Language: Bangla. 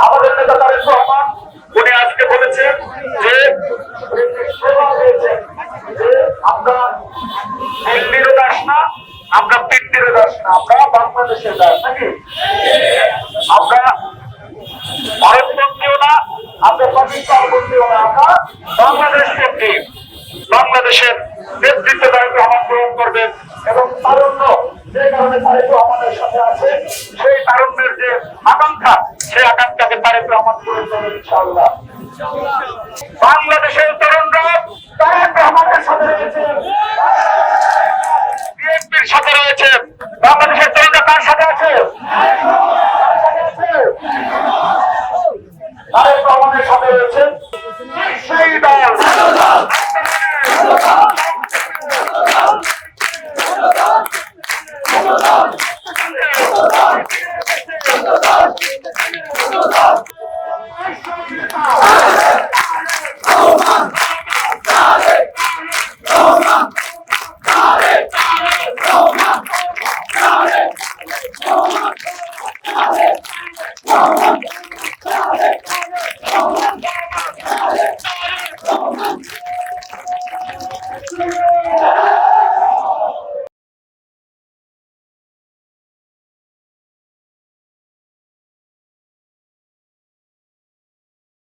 আমাদের নেতা তারেক রহমান উনি আজকে বলেছেন যে আমরা দিল্লিরও দাস না, আমরা পিন্ডিরও দাস না, আমরা বাংলাদেশের দাস নাকি? আমরা ভারতবন্দীও না, আমরা পাকিস্তান বন্দীও না, আমরা বাংলাদেশ বন্দী। বাংলাদেশের নেতৃত্ব তারেক রহমান গ্রহণ করবেন এবং তারুণ্য যে কারণে তারেক রহমানের সাথে আছে সেই তারুণ্যের যে আকাঙ্ক্ষা সেই আকাঙ্ক্ষাকে তারেক রহমান পূরণ করবেন ইনশাআল্লাহ। বাংলাদেশের তরুণরা তারেক রহমানের সাথে রয়েছে, বিএনপির সাথে রয়েছে। বাংলাদেশের তরুণরা কার সাথে আছে? তারেক রহমানের সাথে রয়েছে সেই দল। Come on.